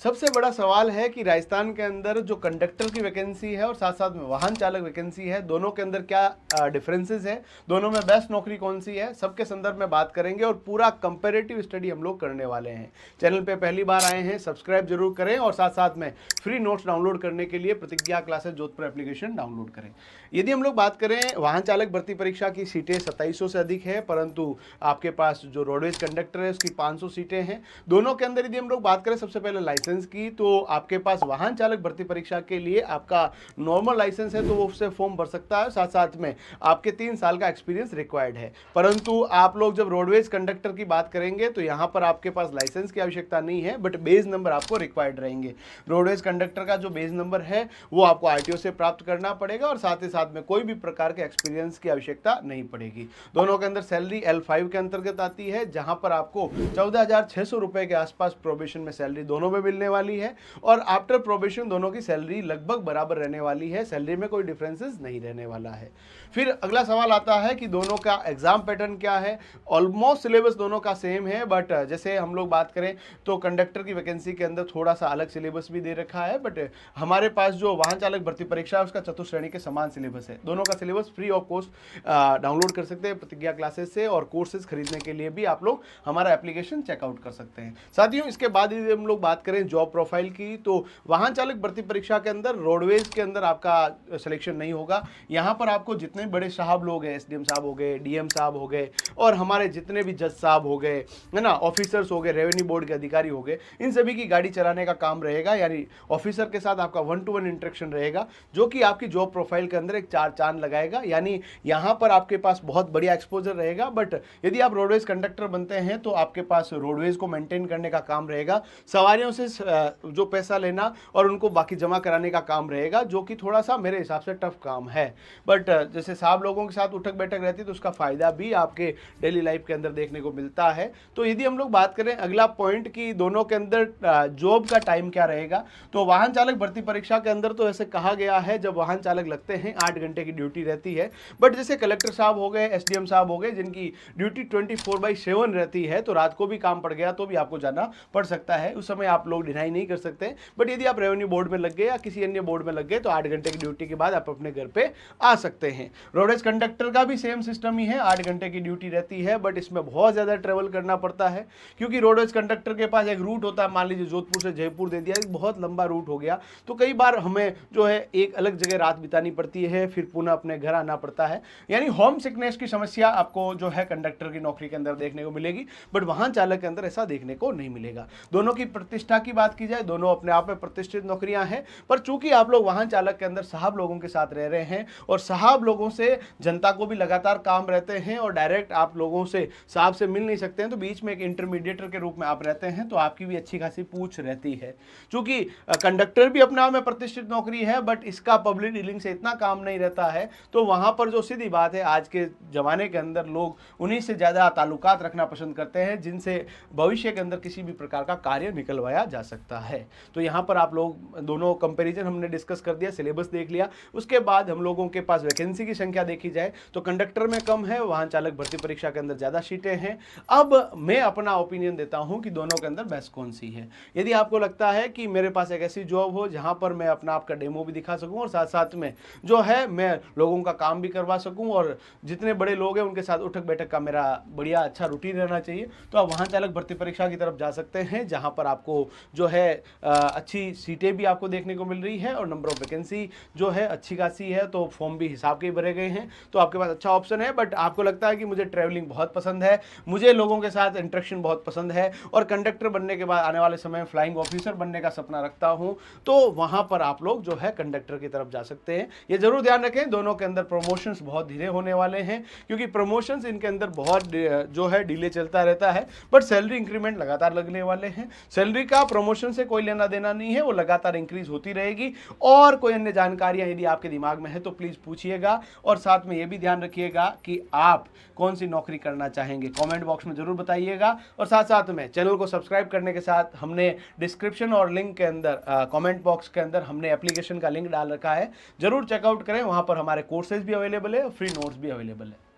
सबसे बड़ा सवाल है कि राजस्थान के अंदर जो कंडक्टर की वैकेंसी है और साथ साथ में वाहन चालक वैकेंसी है, दोनों के अंदर क्या डिफरेंसेस है, दोनों में बेस्ट नौकरी कौन सी है, सबके संदर्भ में बात करेंगे और पूरा कंपेरेटिव स्टडी हम लोग करने वाले हैं। चैनल पे पहली बार आए हैं, सब्सक्राइब जरूर करें और साथ साथ में फ्री नोट्स डाउनलोड करने के लिए प्रतिज्ञा क्लासेस जोधपुर एप्लीकेशन डाउनलोड करें। यदि हम लोग बात करें वाहन चालक भर्ती परीक्षा की सीटें 2700 से अधिक है, परंतु आपके पास जो रोडवेज कंडक्टर है उसकी 500 सीटें हैं। दोनों के अंदर यदि हम लोग बात करें सबसे पहले लाइसेंस की, तो आपके पास वाहन चालक भर्ती परीक्षा के लिए आपका नॉर्मल लाइसेंस है तो वो उससे फॉर्म भर सकता है, साथ साथ में आपके 3 साल का एक्सपीरियंस रिक्वायर्ड है। परंतु आप लोग जब रोडवेज कंडक्टर की बात करेंगे तो यहाँ पर आपके पास लाइसेंस की आवश्यकता नहीं है, बट बेस नंबर आपको रिक्वायर्ड रहेंगे। रोडवेज कंडक्टर का जो बेस नंबर है वो आपको आरटीओ से प्राप्त करना पड़ेगा और साथ ही साथ में कोई भी प्रकार के एक्सपीरियंस की आवश्यकता नहीं पड़ेगी। दोनों के अंदर सैलरी L5 के अंतर्गत आती है, जहां पर आपको 14,600 रुपए के आसपास प्रोबेशन में सैलरी दोनों में मिलने वाली है और आफ्टर प्रोबेशन दोनों की सैलरी लगभग बराबर रहने वाली है, सैलरी में कोई डिफरेंसेस नहीं रहने वाला है। फिर अगला सवाल आता है कि दोनों का एग्जाम पैटर्न क्या है। ऑलमोस्ट सिलेबस दोनों का सेम है, बट जैसे हम लोग बात करें तो कंडक्टर की वैकेंसी के अंदर थोड़ा सा अलग सिलेबस भी दे रखा है, बट हमारे पास जो वाहन चालक भर्ती परीक्षा है उसका चतुश्रेणी के समान सिलेबस है। दोनों का syllabus free of cost download कर सकते हैं प्रतिज्ञा क्लासेस से और कोर्सेज खरीदने के लिए भी आप लोग हमारा एप्लीकेशन चेकआउट कर सकते हैं। साथियों, इसके बाद यदि हम लोग बात करें जॉब प्रोफाइल की, तो वाहन चालक भर्ती परीक्षा के अंदर रोडवेज के अंदर आपका सिलेक्शन नहीं होगा। यहाँ पर आपको जितने बड़े साहब लोग हैं, एसडीएम साहब हो गए, डीएम साहब हो गए और हमारे जितने भी जज साहब हो गए, है ना, ऑफिसर्स हो गए, रेवेन्यू बोर्ड के अधिकारी हो गए, इन सभी की गाड़ी चलाने का काम रहेगा। यानी ऑफिसर के साथ आपका 1-to-1 इंटरेक्शन रहेगा, जो कि आपकी जॉब प्रोफाइल के अंदर एक 4 चांद लगाएगा। यानी यहाँ पर आपके पास बहुत बढ़िया एक्सपोजर रहेगा। बट यदि आप रोडवेज कंडक्टर बनते हैं तो आपके पास रोडवेज को मेंटेन करने का काम रहेगा, सवारियों से जो पैसा लेना और उनको बाकी जमा कराने का काम रहेगा, जो कि थोड़ा सा मेरे हिसाब से टफ काम है। बट जैसे साहब लोगों के साथ उठक बैठक रहती है तो उसका फायदा भी आपके डेली लाइफ के अंदर देखने को मिलता है। तो यदि हम लोग बात करें अगला पॉइंट कि दोनों के अंदर जॉब का टाइम क्या रहेगा, तो वाहन चालक भर्ती परीक्षा के अंदर तो ऐसे कहा गया है जब वाहन चालक लगते हैं 8 घंटे की ड्यूटी रहती है। बट जैसे कलेक्टर साहब हो गए, एसडीएम साहब हो गए, जिनकी ड्यूटी 24/7 रहती है, तो रात को भी काम पड़ गया तो भी आपको जाना पड़ सकता है, उस समय आप लोग डिनाई नहीं कर सकते। बट यदि आप रेवेन्यू बोर्ड में लग गए या किसी अन्य बोर्ड में लग गए तो 8 घंटे की ड्यूटी के बाद आप अपने घर पे आ सकते हैं। रोडवेज कंडक्टर का भी सेम सिस्टम ही है, 8 घंटे की ड्यूटी रहती है, बट इसमें बहुत ज्यादा ट्रेवल करना पड़ता है, क्योंकि रोडवेज कंडक्टर के पास एक रूट होता है। मान लीजिए जोधपुर से जयपुर दे दिया, एक बहुत लंबा रूट हो गया, तो कई बार हमें जो है एक अलग जगह रात बितानी पड़ती है, फिर पुनः अपने घर आना पड़ता है। यानी होम सिकनेस की समस्या आपको जो है कंडक्टर की नौकरी के अंदर देखने को मिलेगी, बट वाहन चालक के अंदर ऐसा देखने को नहीं मिलेगा। दोनों की प्रतिष्ठा की बात की जाए, दोनों अपने आप में प्रतिष्ठित नौकरियां हैं, पर चूंकि आप लोग वाहन चालक के अंदर साहब लोगों के साथ रह रहे हैं और साहब लोगों से जनता को भी लगातार काम रहते हैं और डायरेक्ट आप लोगों से साहब से मिल नहीं सकते हैं, तो बीच में एक इंटरमीडिएटर के रूप में आप रहते हैं, तो आपकी भी अच्छी खासी पूछ रहती है। चूंकि कंडक्टर भी अपने आप में प्रतिष्ठित नौकरी है, बट इसका पब्लिक डीलिंग से इतना काम नहीं रहता है, तो वहां पर जो सीधी बात है, आज के जमाने के अंदर लोग उन्हीं से ज्यादा ताल्लुकात रखना पसंद करते हैं जिनसे भविष्य के अंदर किसी भी प्रकार का कार्य निकलवाया जा सकता है। तो यहाँ पर आप लोग दोनों कंपैरिजन हमने डिस्कस कर दिया, सिलेबस देख लिया, उसके बाद हम लोगों के पास वैकेंसी की संख्या देखी जाए तो कंडक्टर में कम है, वाहन चालक भर्ती परीक्षा के अंदर ज्यादा सीटें हैं। अब मैं अपना ओपिनियन देता हूं कि दोनों के अंदर बेस्ट कौन सी है। यदि आपको लगता है कि मेरे पास एक ऐसी जॉब हो जहां पर मैं अपना आपका डेमो भी दिखा सकूं और साथ साथ में जो है मैं लोगों का काम भी करवा सकूं और जितने बड़े लोग हैं उनके साथ उठक बैठक का मेरा बढ़िया अच्छा रूटीन रहना चाहिए, तो आप वाहन चालक भर्ती परीक्षा की तरफ जा सकते हैं, जहां पर आपको जो है अच्छी सीटें भी आपको देखने को मिल रही है और नंबर ऑफ वैकेंसी जो है अच्छी खासी है, तो फॉर्म भी हिसाब के भरे गए हैं, तो आपके पास अच्छा ऑप्शन है। बट आपको लगता है कि मुझे ट्रैवलिंग बहुत पसंद है, मुझे लोगों के साथ इंटरेक्शन बहुत पसंद है और कंडक्टर बनने के बाद आने वाले समय फ्लाइंग ऑफिसर बनने का सपना रखता हूं, तो वहां पर आप लोग जो है कंडक्टर की तरफ जा सकते हैं। ये जरूर ध्यान रखें, दोनों के अंदर प्रमोशंस बहुत धीरे होने वाले हैं, क्योंकि प्रमोशंस इनके अंदर बहुत जो है डिले चलता रहता है, बट सैलरी इंक्रीमेंट लगातार लगने वाले हैं। सैलरी का प्रमोशन से कोई लेना देना नहीं है, वो लगातार इंक्रीज होती रहेगी। और कोई अन्य जानकारियां यदि आपके दिमाग में है तो प्लीज पूछिएगा और साथ में ये भी ध्यान रखिएगा कि आप कौन सी नौकरी करना चाहेंगे, कमेंट बॉक्स में जरूर बताइएगा। और साथ साथ में चैनल को सब्सक्राइब करने के साथ हमने डिस्क्रिप्शन और लिंक के अंदर कमेंट बॉक्स के अंदर हमने एप्लीकेशन का लिंक डाल रखा है, जरूर चेकआउट करें, वहां पर हमारे कोर्सेज भी अवेलेबल है और फ्री नोट्स भी अवेलेबल है।